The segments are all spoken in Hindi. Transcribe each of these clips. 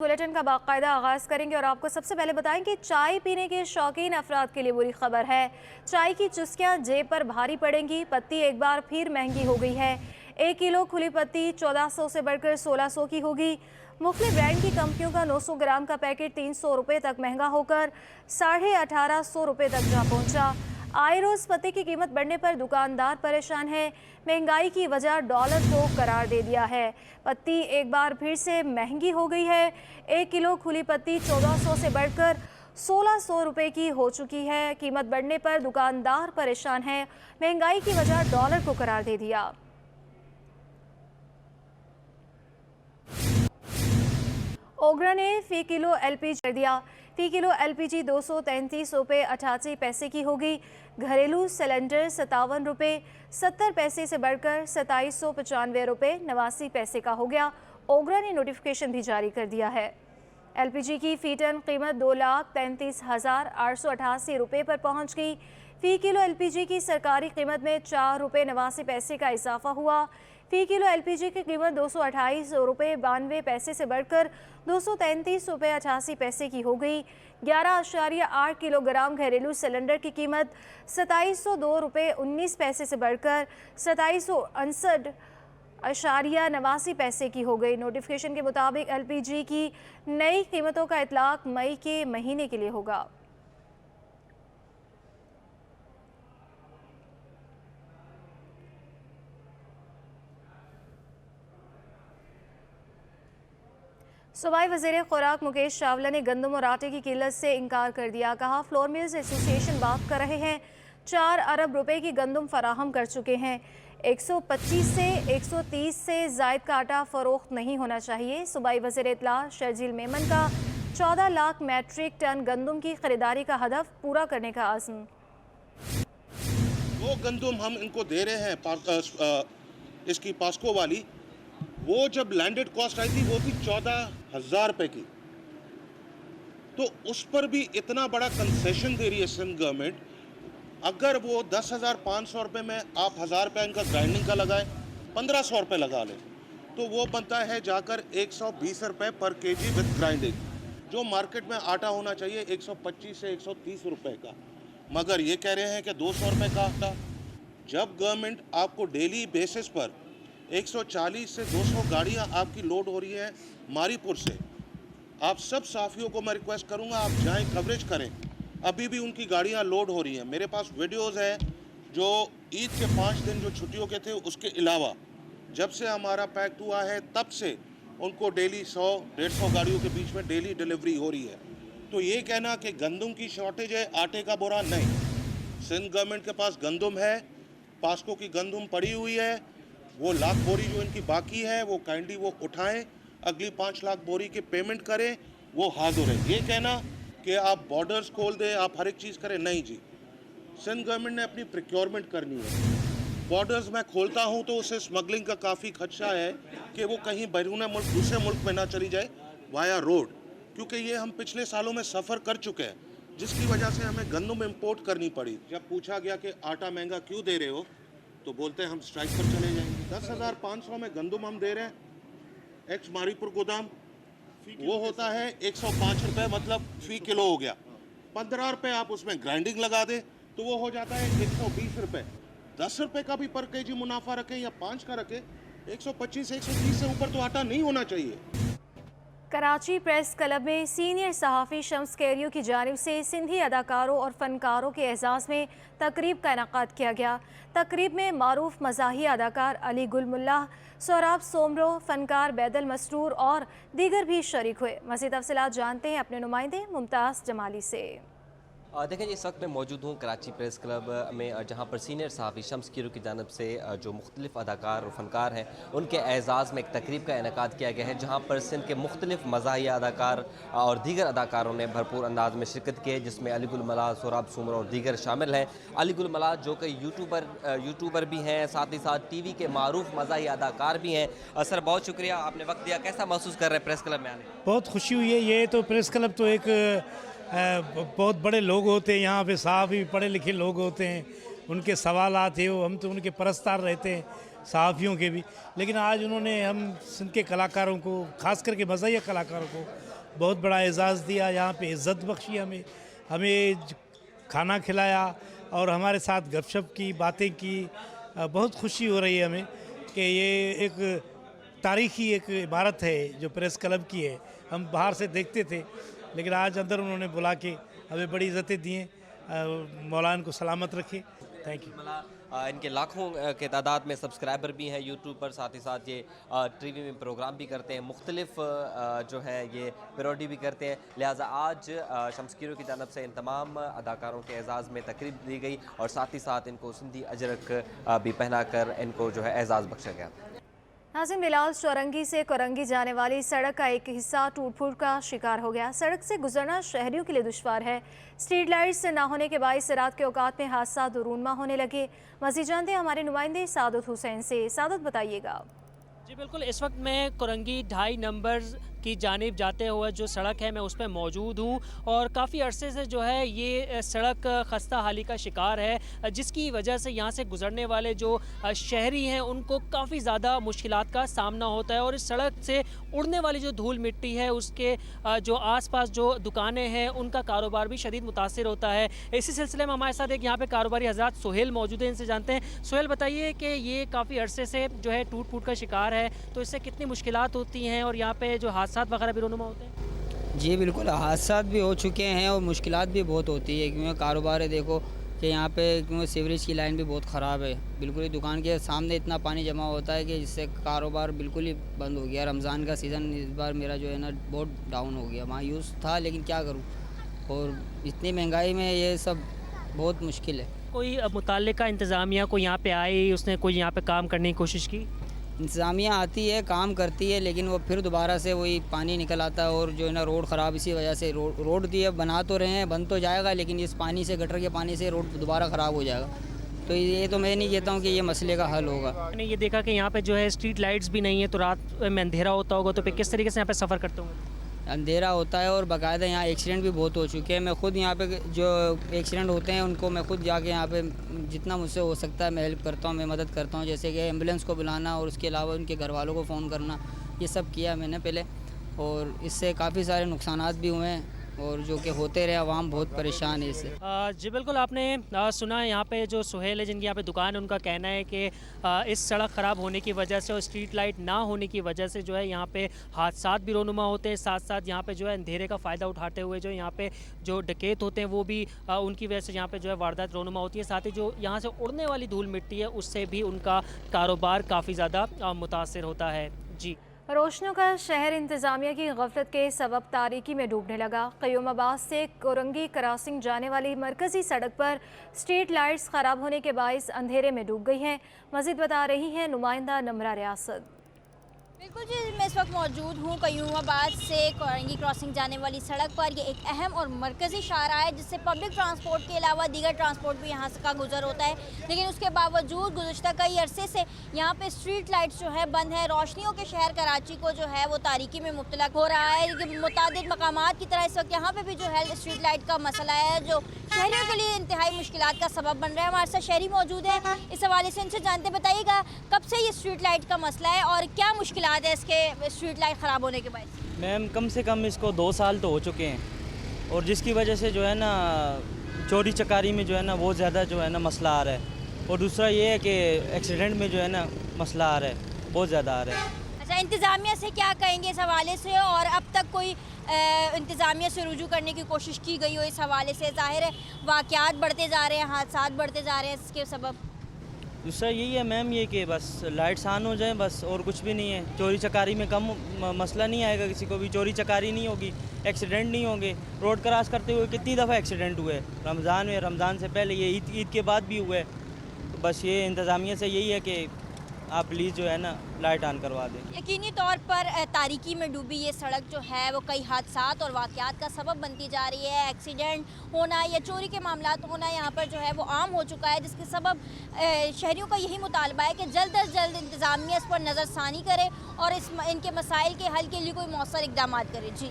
बुलेटिन का बाकायदा आगाज करेंगे और आपको सबसे पहले बताएं कि चाय पीने के शौकीन अफराद के लिए बुरी खबर है। चाय की चुस्कियां जेब पर भारी पड़ेंगी। पत्ती एक बार फिर महंगी हो गई है। 1 किलो खुली पत्ती 1400 से बढ़कर 1600 की होगी। मुख्तलिफ ब्रांड की कंपनियों का 900 ग्राम का पैकेट 300 रुपये तक महंगा होकर 1850 रुपये तक जा पहुंचा। आए रोज पत्ती की कीमत बढ़ने पर दुकानदार परेशान है। महंगाई की वजह डॉलर को करार दे दिया है। पत्ती एक बार फिर से महंगी हो गई है। 1 किलो खुली पत्ती 1400 से बढ़कर 1600 रुपये की हो चुकी है। कीमत बढ़ने पर दुकानदार परेशान है। महंगाई की वजह डॉलर को करार दे दिया। ओगरा ने फी किलो एलपीजी कर दिया। फी किलो एलपीजी 233 रुपये 88 पैसे की होगी। घरेलू सिलेंडर 57 रुपये 70 पैसे से बढ़कर 2795 रुपये 89 पैसे का हो गया। ओगरा ने नोटिफिकेशन भी जारी कर दिया है। एलपीजी की फी टन कीमत 2,33,888 रुपये पर पहुंच गई। फी किलो एलपीजी की सरकारी कीमत में 4 रुपये 89 पैसे का इजाफा हुआ। फी किलो एलपीजी की कीमत 228 रुपये 92 पैसे से बढ़कर 233 रुपये 88 पैसे की हो गई। 11.8 किलोग्राम घरेलू सिलेंडर की कीमत 2702 रुपये 19 पैसे से बढ़कर 2759.89 पैसे की हो गई। नोटिफिकेशन के मुताबिक एलपीजी की नई कीमतों का इतलाक मई के महीने के लिए होगा। सूबाई वज़ीर खुराक मुकेश चावला ने गंदम और आटे की किल्लत से इनकार कर दिया। कहा फ्लोर मिल्स एसोसिएशन बात कर रहे हैं। 4 अरब रुपए की गंदम फराहम कर चुके हैं। 125 से 130 से जायद का आटा फरोख्त नहीं होना चाहिए। सूबाई वज़ीर इत्तला शर्जील मेमन का 14 लाख मैट्रिक टन गंदम की खरीदारी का हदफ पूरा करने का आज़म। वो गंदम हम इनको दे रहे हैं इसकी पास्को वाली, वो जब लैंडेड कॉस्ट आई थी वो थी 14,000 रुपए की। तो उस पर भी इतना बड़ा कंसेशन दे रही है सिंध गवर्नमेंट। अगर वो 10,500 रुपये में आप 1,000 रुपये इनका ग्राइंडिंग का लगाए, 1,500 रुपये लगा लें, तो वो बनता है जाकर 120 रुपये पर केजी विद ग्राइंडिंग। जो मार्केट में आटा होना चाहिए 125 से 130 रुपये का, मगर ये कह रहे हैं कि 200 रुपये का आटा। जब गवर्नमेंट आपको डेली बेसिस पर 140 से 200 गाड़ियां आपकी लोड हो रही हैं मारीपुर से, आप सब साफियों को मैं रिक्वेस्ट करूंगा आप जाएं, कवरेज करें। अभी भी उनकी गाड़ियां लोड हो रही हैं। मेरे पास वीडियोस हैं जो ईद के 5 दिन जो छुट्टियों के थे उसके अलावा जब से हमारा पैक्ट हुआ है तब से उनको डेली 100-150 गाड़ियों के बीच में डेली डिलीवरी हो रही है। तो ये कहना कि गंदम की शॉर्टेज है, आटे का बोरा नहीं। सिंध गवर्नमेंट के पास गंदम है, पास्को की गंदम पड़ी हुई है। वो लाख बोरी जो इनकी बाकी है वो काइंडली वो उठाएं, अगली 5 लाख बोरी की पेमेंट करें, वो हाजिर है। ये कहना कि आप बॉर्डर्स खोल दें, आप हर एक चीज़ करें, नहीं जी। सिंध गवर्नमेंट ने अपनी प्रिक्योरमेंट करनी है। बॉर्डर्स मैं खोलता हूँ तो उसे स्मगलिंग का काफ़ी खदशा है कि वो कहीं बैरून मुल्क दूसरे मुल्क में ना चली जाए वाया रोड, क्योंकि ये हम पिछले सालों में सफ़र कर चुके हैं, जिसकी वजह से हमें गंदम इम्पोर्ट करनी पड़ी। जब पूछा गया कि आटा महंगा क्यों दे रहे हो तो बोलते हैं हम स्ट्राइक पर चले जाएंगे। 10,500 में गंदम हम दे रहे हैं। एक्स मारीपुर गोदाम वो होता है 105 रुपये, मतलब फी किलो हो गया। 15 रुपये आप उसमें ग्राइंडिंग लगा दें तो वो हो जाता है 120 रुपये। 10 रुपये का भी पर केजी मुनाफा रखें या 5 का रखें, 125 से 130 से ऊपर तो आटा नहीं होना चाहिए। कराची प्रेस क्लब में सीनियर सहाफ़ी शम्स कैरियों की जानिब से सिंधी अदाकारों और फ़नकारों के एजाज़ में तकरीब का इनेकाद किया गया। तकरीब में मारूफ मज़ाही अदाकार अली गुल मुल्ला, सोहराब सोमरो, फ़नकार बैदल मसरूर और दीगर भी शरीक हुए। मज़ीद तफ़सीलात जानते हैं अपने नुमाइंदे मुमताज़ जमाली से। देखें इस वक्त मैं मौजूद हूँ कराची प्रेस क्लब में, जहाँ पर सीनियर सहाफ़ी शम्स कीरू की जानब से जो मुख्तलिफ अदाकार और फ़नकार हैं उनके एज़ाज़ में एक तकरीब का इनेकाद किया गया है, जहाँ पर सिंध के मुख्तलिफ मज़ाहिया अदाकार और दीगर अदाकारों ने भरपूर अंदाज में शिरकत की है, जिसमें अली गुल मलाह, सोहराब सोमरो और दीगर शामिल हैं। अली गुल मलाह जो कि यूट्यूबर भी हैं, साथ ही साथ TV के मारूफ मज़ाहिया अदाकार भी हैं। सर बहुत शुक्रिया, आपने वक्त दिया। कैसा महसूस कर रहे हैं प्रेस क्लब में आने? बहुत खुशी हुई है। ये तो प्रेस क्लब तो एक बहुत बड़े लोग होते हैं, यहाँ पे साहब भी पढ़े लिखे लोग होते हैं, उनके सवालात है वो हम तो उनके परस्तार रहते हैं। सहाफ़ियों के भी। लेकिन आज उन्होंने हम सिंध के कलाकारों को, ख़ास करके मज़ाहिया कलाकारों को बहुत बड़ा एज़ाज़ दिया, यहाँ पे इज़्ज़त बख्शी, हमें खाना खिलाया और हमारे साथ गपशप की, बातें की। बहुत खुशी हो रही है हमें कि ये एक तारीख़ी एक इमारत है जो प्रेस क्लब की है। हम बाहर से देखते थे, लेकिन आज अंदर उन्होंने बुला के हमें बड़ी इज़्ज़तें दी हैं। मौलाना को सलामत रखे। Thank you. इनके लाखों के तादाद में सब्सक्राइबर भी हैं यूट्यूब पर, साथ ही साथ ये टीवी में प्रोग्राम भी करते हैं, मुख्तलिफ जो है ये पैरोडी भी करते हैं। लिहाजा आज शम्स कीरू की जानब से इन तमाम अदाकारों के एजाज़ में तकरीब दी गई और साथ ही साथ इनको सिंधी अजरक भी पहना कर इनको जो है एजाज़ बख्शा गया। नाज़िम, बिलाल चौरंगी से कोरंगी जाने वाली सड़क का एक हिस्सा टूट फूट का शिकार हो गया। सड़क से गुजरना शहरियों के लिए दुश्वार है। स्ट्रीट लाइट्स ना होने के बाइस रात के औकात में हादसा दुरूनमा होने लगे। मज़ीद जानते हैं हमारे नुमाइंदे सादत हुसैन से। सादत, बताइएगा। जी बिल्कुल, इस वक्त मैं कोरंगी 2.5 नंबर की जानिब जाते हुए जो सड़क है मैं उस पर मौजूद हूँ और काफ़ी अरसे से जो है ये सड़क खस्ता हाली का शिकार है, जिसकी वजह से यहाँ से गुज़रने वाले जो शहरी हैं उनको काफ़ी ज़्यादा मुश्किलात का सामना होता है और इस सड़क से उड़ने वाली जो धूल मिट्टी है उसके जो आसपास जो दुकानें हैं उनका कारोबार भी शदीद मुतासिर होता है। इसी सिलसिले में हमारे साथ एक यहाँ पे कारोबारी हज़रात सुहेल मौजूद हैं, इनसे जानते हैं। सुहेल, बताइए कि ये काफ़ी अरसे से जो है टूट फूट का शिकार है, तो इससे कितनी मुश्किलात होती हैं और यहाँ पे जो हादसा वगैरह भी रोनुमा होते हैं? जी बिल्कुल, हादसा भी हो चुके हैं और मुश्किलात भी बहुत होती है, क्योंकि कारोबार है देखो कि यहाँ पे क्योंकि सीवरेज की लाइन भी बहुत ख़राब है। बिल्कुल ही दुकान के सामने इतना पानी जमा होता है कि जिससे कारोबार बिल्कुल ही बंद हो गया। रमज़ान का सीज़न इस बार मेरा जो है ना बहुत डाउन हो गया, मायूस था, लेकिन क्या करूँ, और इतनी महंगाई में ये सब बहुत मुश्किल है। कोई मुताल्लिका इंतज़ामिया को यहाँ पे आई, उसने कोई यहाँ पे काम करने की कोशिश की? इंतज़ामिया आती है, काम करती है, लेकिन वो फिर दोबारा से वही पानी निकल आता है और जो है ना रोड ख़राब, इसी वजह से रोड दिए बना तो रहे हैं, बन तो जाएगा, लेकिन इस पानी से, गटर के पानी से रोड दोबारा ख़राब हो जाएगा। तो ये तो मैं नहीं कहता हूँ कि ये मसले का हल होगा। मैंने ये देखा कि यहाँ पे जो है स्ट्रीट लाइट्स भी नहीं है, तो रात में अंधेरा होता होगा, तो फिर किस तरीके से यहाँ पे सफ़र करते होंगे? अंधेरा होता है और बाकायदा यहाँ एक्सीडेंट भी बहुत हो चुके हैं। मैं खुद यहाँ पे जो एक्सीडेंट होते हैं उनको मैं खुद जाके यहाँ पे जितना मुझसे हो सकता है मैं हेल्प करता हूँ, मैं मदद करता हूँ, जैसे कि एम्बुलेंस को बुलाना और उसके अलावा उनके घर वालों को फ़ोन करना, ये सब किया मैंने पहले, और इससे काफ़ी सारे नुकसानात भी हुए हैं और जो कि होते रहे, आवाम बहुत परेशान है इससे। जी बिल्कुल, आपने सुना यहाँ पे जो सुहेल है जिनकी यहाँ पे दुकान है, उनका कहना है कि इस सड़क ख़राब होने की वजह से और स्ट्रीट लाइट ना होने की वजह से जो है यहाँ पे हादसात भी रोनुमा होते हैं, साथ साथ यहाँ पे जो है अंधेरे का फ़ायदा उठाते हुए जो यहाँ पे जो डकैत होते हैं वो भी उनकी वजह से यहाँ पे जो है वारदात रोनुमा होती है। साथ ही जो यहाँ से उड़ने वाली धूल मिट्टी है उससे भी उनका कारोबार काफ़ी ज़्यादा मुतासिर होता है। जी, रोशनियों का शहर इंतज़ामिया की गफलत के सबब तारीकी में डूबने लगा। क़य्यूमाबाद से कोरंगी क्रॉसिंग जाने वाली मरकज़ी सड़क पर स्ट्रीट लाइट्स ख़राब होने के बाइस अंधेरे में डूब गई हैं। मज़ीद बता रही हैं नुमाइंदा नमरा रियासत। बिल्कुल जी, मैं इस वक्त मौजूद हूँ क़य्यूमाबाद से कोरंगी क्रॉसिंग जाने वाली सड़क पर। ये एक अहम और मरकज़ी शाहरा है जिससे पब्लिक ट्रांसपोर्ट के अलावा दीगर ट्रांसपोर्ट भी यहाँ का गुजर होता है, लेकिन उसके बावजूद गुज़श्ता कई अरसे से यहाँ पे स्ट्रीट लाइट्स जो है बंद है। रोशनियों के शहर कराची को जो है वो तारीकी में मुब्तला हो रहा है। मुतादिद मकामात की तरह इस वक्त यहाँ पर भी जो है स्ट्रीट लाइट का मसला है जो शहरियों के लिए इंतहाई मुश्किलात का सबब बन रहा है। हमारे साथ शहरी मौजूद है, इस हवाले से इनसे जानते, बताइएगा कब से ये स्ट्रीट लाइट का मसला है और क्या मुश्किलात है इसके स्ट्रीट लाइट ख़राब होने के बाद? मैम, कम से कम इसको 2 साल तो हो चुके हैं और जिसकी वजह से जो है ना चोरी चकारी में जो है ना बहुत ज़्यादा जो है ना मसला आ रहा है, और दूसरा ये है कि एक्सीडेंट में जो है ना मसला आ रहा है, बहुत ज़्यादा आ रहा है। अच्छा, इंतज़ामिया से क्या कहेंगे इस हवाले से, और अब तक कोई इंतज़ामिया से रुजू करने की कोशिश की गई हो इस हवाले से? ज़ाहिर है वाक़यात बढ़ते जा रहे हैं, हादसात बढ़ते जा रहे हैं, इसके सबब? दूसरा यही है मैम, ये कि बस लाइट्स ऑन हो जाए बस, और कुछ भी नहीं है। चोरी चकारी में कम मसला नहीं आएगा, किसी को भी चोरी चकारी नहीं होगी, एक्सीडेंट नहीं होंगे। रोड क्रॉस करते हुए कितनी दफ़ा एक्सीडेंट हुए, रमज़ान में, रमज़ान से पहले, ये ईद के बाद भी हुए। तो बस ये इंतज़ामिया से यही है कि आप प्लीज़ जो है ना लाइट ऑन करवा दें। यकीनी तौर पर तारीकी में डूबी ये सड़क जो है वो कई हादसात और वाक़यात का सबब बनती जा रही है। एक्सीडेंट होना या चोरी के मामलात होना यहाँ पर जो है वो आम हो चुका है, जिसके सबब शहरियों का यही मुतालबा है कि जल्द अज जल्द इंतज़ामिया इस पर नज़रसानी करे और इनके मसाइल के हल के लिए कोई मौसर इक़दाम करे। जी,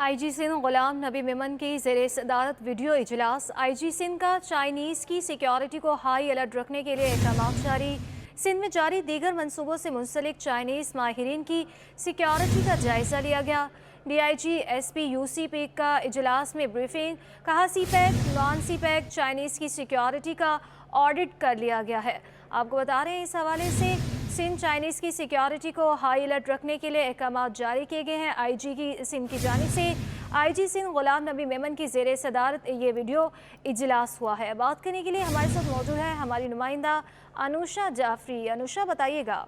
IG सिंध गुलाम नबी मेमन की ज़ेरे सदारत वीडियो इजलास। IG सिंध का चाइनीज़ की सिक्योरिटी को हाई अलर्ट रखने के लिए अहकाम जारी। सिंध में जारी दीगर मंसूबों से मुंसलिक चाइनीज़ माहिरीन की सिक्योरिटी का जायज़ा लिया गया। DIG SP UCPEC का इजलास में ब्रीफिंग, कहा CPEC नॉन CPEC चाइनीज़ की सिक्योरिटी का ऑडिट कर लिया गया है। आपको बता रहे हैं इस हवाले से सिंध चाइनीज़ की सिक्योरिटी को हाई अलर्ट रखने के लिए अहकाम जारी किए गए हैं। IG की सिंध की जानिब से IG सिंध गुलाम नबी मेमन की ज़ेर सदारत ये वीडियो इजलास हुआ है। बात करने के लिए हमारे साथ मौजूद है हमारी नुमाइंदा अनुषा जाफरी। अनुषा, बताइएगा।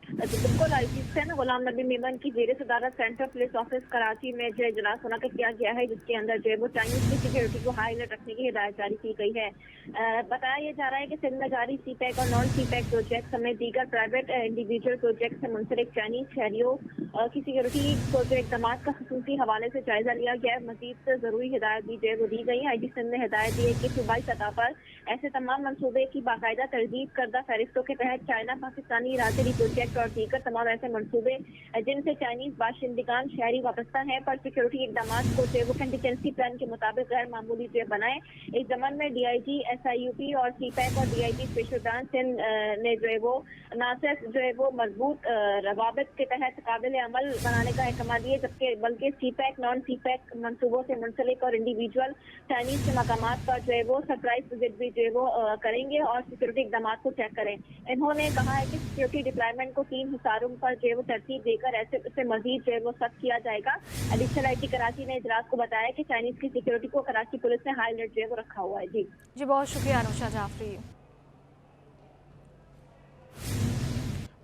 बिल्कुल, IG सिंध गुलाम नबी मेमन की जेर सदारत सेंट्रल पुलिस ऑफिस कराची में जो इजलास मुनक़िद किया गया है, जिसके अंदर जो है वो चाइनीज़ की सिक्योरिटी को हाई अलर्ट रखने की हिदायत जारी की गई है। बताया यह जा रहा है कि सिंध में जारी CPEC और नॉन CPEC प्रोजेक्ट समेत दीगर प्राइवेट इंडिविजुअल प्रोजेक्ट से मुंसलिक चाइनीज़ शहरियों की सिक्योरिटी को जो इक़दाम का खसूसी हवाले से जायजा लिया गया है। मजीद ज़रूरी हिदायत भी जो है वो दी गई है। IG सिंध ने हिदायत दी है कि सूबाई सतह पर ऐसे तमाम मनसूबे की बाकायदा तरजीब करदा फहरिस्तों के तहत चाइना पाकिस्तानी राजरी प्रोजेक्ट और दीगर तमाम ऐसे मनसूबे जिनसे चाइनीज़ बाशिंदगान शहरी वाबस्ता हैं पर सिक्योरिटी इक़दाम को जो है वो कंटीजेंसी प्लान के मुताबिक गैर मामूली जो है बनाए। इस जमन में DIG SIUP और CPEC और DIG स्पेशल ब्रांच सिंध ने जो है वो न सिर्फ जो है वो मजबूत रवाबित के तहत काबिल अमल बनाने का अहकाम दिए, जबकि बल्कि CPEC नॉन CPEC मनसूबों से मुंसलिक और इंडिविजुअल चाइनीज़ के मकामात पर जो है वो सरप्राइज विजिट भी जो है वो करेंगे और सिक्योरिटी इक़दाम को चेक करें। इन्होंने कहा है कि सिक्योरिटी डिप्लॉयमेंट को 3 हिस्सारों पर जो है वो तरतीब देकर ऐसे उसे मजीद जो है वो सख्त किया जाएगा। एडिशनल IG कराची ने इजलास को बताया कि चाइनीज़ की सिक्योरिटी को कराची पुलिस ने हाई अलर्ट जो है वो रखा हुआ है। जी, बहुत शुक्रिया अनुषा जाफरी।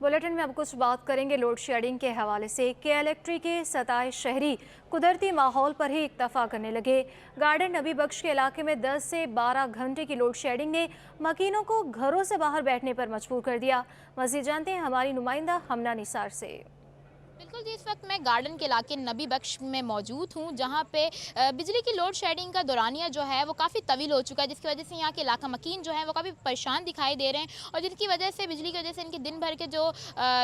बुलेटिन में अब कुछ बात करेंगे लोड शेडिंग के हवाले से कि इलेक्ट्रिक के 27 शहरी कुदरती माहौल पर ही इक्तफा करने लगे। गार्डन नबी बख्श के इलाके में 10 से 12 घंटे की लोड शेडिंग ने मकीनों को घरों से बाहर बैठने पर मजबूर कर दिया। मज़ीद जानते हैं हमारी नुमाइंदा हमना निसार से। बिल्कुल जी, इस वक्त मैं गार्डन के इलाके नबी बख्श में मौजूद हूँ, जहाँ पे बिजली की लोड शेडिंग का दौरानिया जो है वो काफ़ी तवील हो चुका है, जिसकी वजह से यहाँ के इलाका मकीन जो है वो काफ़ी परेशान दिखाई दे रहे हैं और जिनकी वजह से बिजली की वजह से इनके दिन भर के जो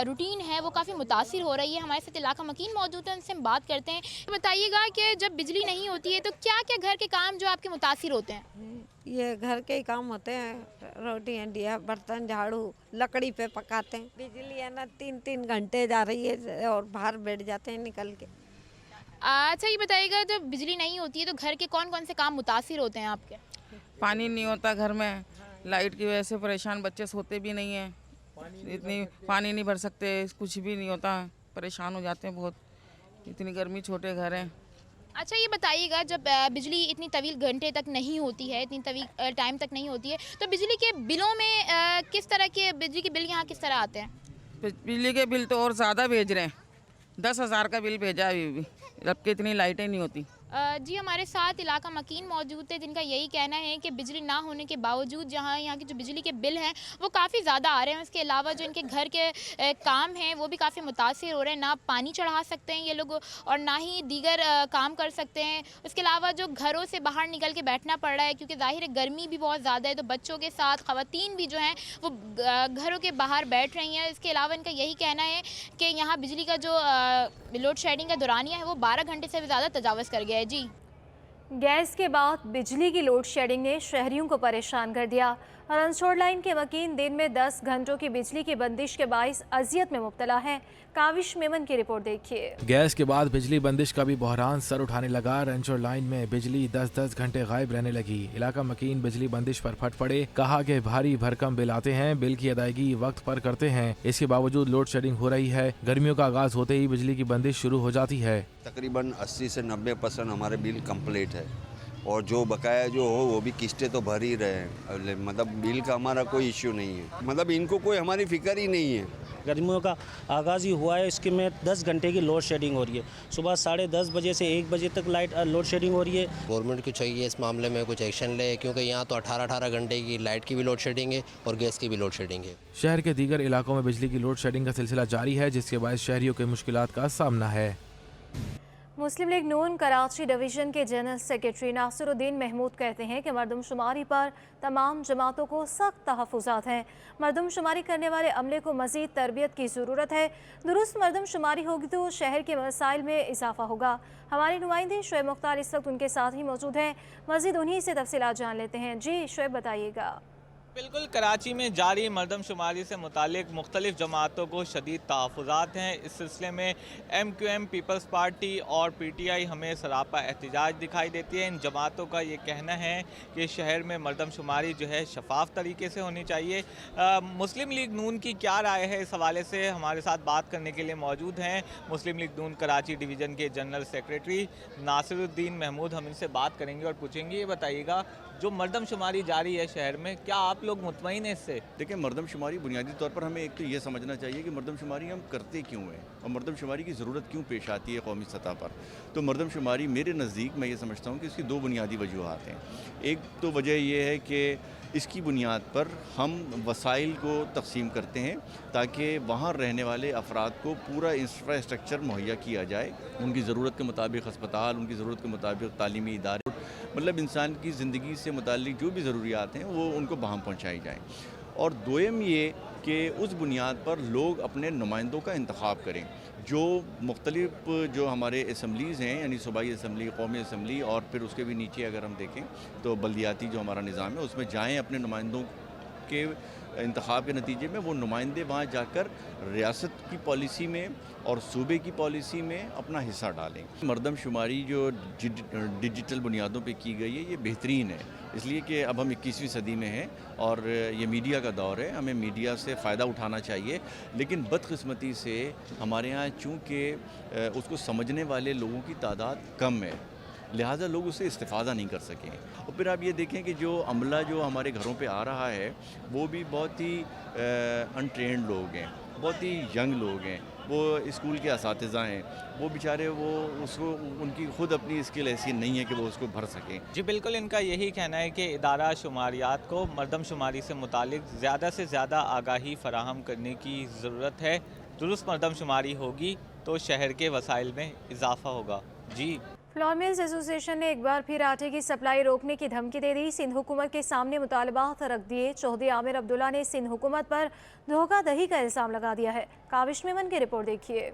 रूटीन है वो काफ़ी मुतासिर हो रही है। हमारे साथ इलाका मकीन मौजूद है, उनसे हम बात करते हैं। बताइएगा कि जब बिजली नहीं होती है तो क्या क्या घर के काम जो आपके मुतासिर होते हैं? ये घर के ही काम होते हैं, रोटी हंडिया बर्तन झाड़ू लकड़ी पे पकाते हैं। बिजली है ना 3-3 घंटे जा रही है और बाहर बैठ जाते हैं निकल के। अच्छा, ये बताइएगा जब बिजली नहीं होती है तो घर के कौन कौन से काम मुतासिर होते हैं आपके? पानी नहीं होता घर में, लाइट की वजह से परेशान, बच्चे सोते भी नहीं हैं, इतनी पानी नहीं भर सकते, कुछ भी नहीं होता, परेशान हो जाते हैं बहुत, इतनी गर्मी, छोटे घर हैं। अच्छा, ये बताइएगा जब बिजली इतनी तवील घंटे तक नहीं होती है, इतनी तवील टाइम तक नहीं होती है, तो बिजली के बिलों में किस तरह के बिजली के बिल यहाँ किस तरह आते हैं? बिजली के बिल तो और ज़्यादा भेज रहे हैं, 10,000 का बिल भेजा अभी भी, जबकि इतनी लाइटें नहीं होती। जी, हमारे साथ इलाका मकीन मौजूद थे जिनका यही कहना है कि बिजली ना होने के बावजूद यहाँ के जो बिजली के बिल हैं वो काफ़ी ज़्यादा आ रहे हैं। इसके अलावा जो इनके घर के काम हैं वो भी काफ़ी मुतासिर हो रहे हैं। ना पानी चढ़ा सकते हैं ये लोग और ना ही दीगर काम कर सकते हैं। इसके अलावा जो घरों से बाहर निकल के बैठना पड़ रहा है क्योंकि ज़ाहिर है गर्मी भी बहुत ज़्यादा है, तो बच्चों के साथ ख़वातीन भी जो हैं वो घरों के बाहर बैठ रही हैं। इसके अलावा इनका यही कहना है कि यहाँ बिजली का जो लोड शेडिंग का दौरानिया है वो 12 घंटे से भी ज़्यादा तजावज़ कर गया है। जी, गैस के बाद बिजली की लोड शेडिंग ने शहरियों को परेशान कर दिया। रनछोड़ लाइन के मकीन दिन में 10 घंटों की बिजली की बंदिश के बाइस अजियत में मुब्तला हैं। काविश मेमन की रिपोर्ट देखिए। गैस के बाद बिजली बंदिश का भी बहरान सर उठाने लगा। रनछोड़ लाइन में बिजली 10-10 घंटे गायब रहने लगी। इलाका मकीन बिजली बंदिश पर फट पड़े, कहा कि भारी भरकम बिल आते हैं, बिल की अदायगी वक्त पर करते हैं, इसके बावजूद लोड शेडिंग हो रही है। गर्मियों का आगाज होते ही बिजली की बंदिश शुरू हो जाती है। तकरीबन 80 से 90% हमारे बिल कंप्लीट है और जो बकाया जो हो वो भी किस्तें तो भर ही रहे हैं। मतलब बिल का हमारा कोई इश्यू नहीं है, मतलब इनको कोई हमारी फिक्र ही नहीं है। गर्मियों का आगाज़ ही हुआ है, इसके में 10 घंटे की लोड शेडिंग हो रही है। सुबह 10:30 बजे से 1 बजे तक लाइट लोड शेडिंग हो रही है। गवर्नमेंट को चाहिए इस मामले में कुछ एक्शन ले, क्योंकि यहाँ तो 18-18 घंटे की लाइट की भी लोड शेडिंग है और गैस की भी लोड शेडिंग है। शहर के दीगर इलाकों में बिजली की लोड शेडिंग का सिलसिला जारी है, जिसके बायस शहरियों के मुश्किलात का सामना है। मुस्लिम लीग नून कराची डिवीज़न के जनरल सेक्रेटरी नासिरुद्दीन महमूद कहते हैं कि मरदमशुमारी पर तमाम जमातों को सख्त तहफ़्फ़ुज़ात हैं। मरदमशुमारी करने वाले अमले को मज़ीद तरबियत की ज़रूरत है। दुरुस्त मरदमशुमारी होगी तो शहर के मसाइल में इजाफा होगा। हमारे नुमाइंदे शुएब मुख्तार इस वक्त उनके साथ ही मौजूद हैं। मज़ीद उन्हीं से तफसीलात जान लेते हैं। जी शुएब, बताइएगा। बिल्कुल कराची में जारी मरदमशुमारी से मुतालिक मुख्तलिफ जमातों को शदीद तहफ़्फ़ुज़ात हैं। इस सिलसिले में MQM, पीपल्स पार्टी और PTI हमें सरापा एहतजाज दिखाई देती है। इन जमातों का ये कहना है कि शहर में मरदमशुमारी जो है शफाफ तरीके से होनी चाहिए। मुस्लिम लीग नून की क्या राय है इस हवाले से हमारे साथ बात करने के लिए मौजूद हैं मुस्लिम लीग नून कराची डिवीज़न के जनरल सेक्रेटरी नासिरुद्दीन महमूद। हम इनसे बात करेंगे और पूछेंगे, ये बताइएगा जो मरदमशुमारी जारी है शहर में, क्या आप लोग मुतमईन हैं इससे? देखिए, मरदमशुमारी बुनियादी तौर पर हमें एक तो ये समझना चाहिए कि मरदमशुमारी हम करते क्यों हैं और मरदमशुमारी की ज़रूरत क्यों पेश आती है कौमी सतह पर। तो मरदमशुमारी मेरे नज़दीक मैं ये समझता हूँ कि इसकी दो बुनियादी वजूहात हैं। एक तो वजह यह है कि इसकी बुनियाद पर हम वसाइल को तकसीम करते हैं ताकि वहाँ रहने वाले अफराद को पूरा इंफ्रास्ट्रक्चर मुहैया किया जाए, उनकी ज़रूरत के मुताबिक अस्पताल, उनकी ज़रूरत के मुताबिक तालीमी इदारे, मतलब इंसान की ज़िंदगी से मुताल्लिक जो भी ज़रूरियात हैं वो उनको वहाँ पहुँचाई जाएँ। और दोयम ये कि उस बुनियाद पर लोग अपने नुमाइंदों का इंतखाब करें जो मुख्तलिफ जो हमारे असम्बलीज़ हैं, यानी सूबाई असम्बली, कौमी असम्बली और फिर उसके भी नीचे अगर हम देखें तो बल्दियाती जो हमारा निज़ाम है उसमें जाएँ, अपने नुमाइंदों के इंतखाब के नतीजे में वो नुमाइंदे वहाँ जाकर रियासत की पॉलिसी में और सूबे की पॉलिसी में अपना हिस्सा डालें। मरदमशुमारी जो डिजिटल बुनियादों पे की गई है ये बेहतरीन है, इसलिए कि अब हम 21वीं सदी में हैं और ये मीडिया का दौर है, हमें मीडिया से फ़ायदा उठाना चाहिए। लेकिन बदकिस्मती से हमारे यहाँ चूँकि उसको समझने वाले लोगों की तादाद कम है, लिहाजा लोग उससे इस्तिफ़ादा नहीं कर सकें। और फिर आप ये देखें कि जो अमला जो हमारे घरों पे आ रहा है वो भी बहुत ही अनट्रेंड लोग हैं, बहुत ही यंग लोग हैं, वो स्कूल के असातिज़ा हैं, वो बेचारे वो उसको उनकी ख़ुद अपनी स्किल ऐसी नहीं है कि वो उसको भर सकें। जी बिल्कुल, इनका यही कहना है कि इदारा शुमारियात को मरदमशुमारी से मुतालिक ज़्यादा से ज़्यादा आगाही फराहम करने की ज़रूरत है। दुरुस्त मरदमशुमारी होगी तो शहर के वसाइल में इजाफ़ा होगा। जी, फ्लोर मिल्स एसोसिएशन ने एक बार फिर आटे की सप्लाई रोकने की धमकी दे दी। सिंध हुकूमत के सामने मुतालबात रख दिए। चौधरी आमिर अब्दुल्ला ने सिंध हुकूमत पर धोखाधड़ी का इल्ज़ाम लगा दिया है। काविश मेमन की रिपोर्ट देखिए।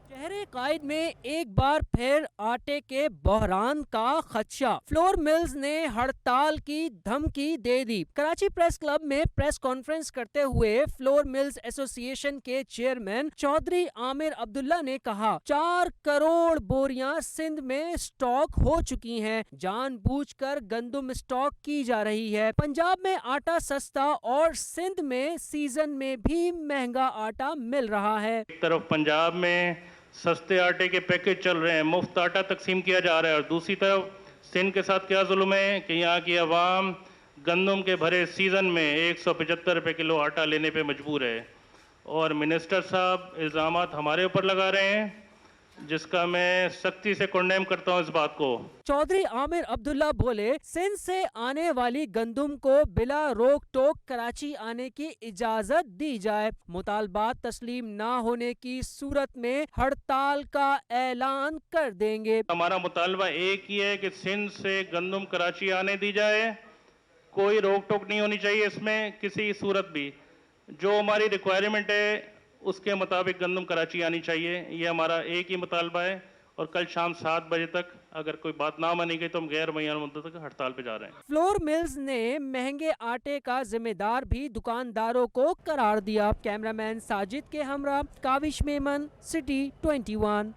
शहरे कायद में एक बार फिर आटे के बहरान का खदशा, फ्लोर मिल्स ने हड़ताल की धमकी दे दी। कराची प्रेस क्लब में प्रेस कॉन्फ्रेंस करते हुए फ्लोर मिल्स एसोसिएशन के चेयरमैन चौधरी आमिर अब्दुल्ला ने कहा 4 करोड़ बोरियां सिंध में स्टॉक हो चुकी हैं, जानबूझकर गंदम स्टॉक की जा रही है। पंजाब में आटा सस्ता और सिंध में सीजन में भी महंगा आटा मिल रहा है। एक तरफ पंजाब में सस्ते आटे के पैकेज चल रहे हैं, मुफ्त आटा तकसीम किया जा रहा है, और दूसरी तरफ सिंध के साथ क्या जुल्म है कि यहाँ की आवाम गंदम के भरे सीज़न में 175 रुपये किलो आटा लेने पे मजबूर है। और मिनिस्टर साहब इल्ज़ामात हमारे ऊपर लगा रहे हैं, जिसका मैं सख्ती से कंडेम करता हूँ इस बात को। चौधरी आमिर अब्दुल्ला बोले, सिंध से आने वाली गंदम को बिला रोक टोक कराची आने की इजाजत दी जाए। मुतालबात तस्लीम ना होने की सूरत में हड़ताल का ऐलान कर देंगे। हमारा मुतालबा एक ही है कि सिंध से गंदम कराची आने दी जाए, कोई रोक टोक नहीं होनी चाहिए इसमें किसी सूरत भी। जो हमारी रिक्वायरमेंट है उसके मुताबिक गंदम कराची आनी चाहिए, ये हमारा एक ही मुतालबा है। और कल शाम 7 बजे तक अगर कोई बात ना मानी गई तो हम गैर मुय्यन मुद्दत तक हड़ताल पे जा रहे हैं। फ्लोर मिल्स ने महंगे आटे का जिम्मेदार भी दुकानदारों को करार दिया। कैमरामैन साजिद के हमरा काविश मेमन, सिटी 21।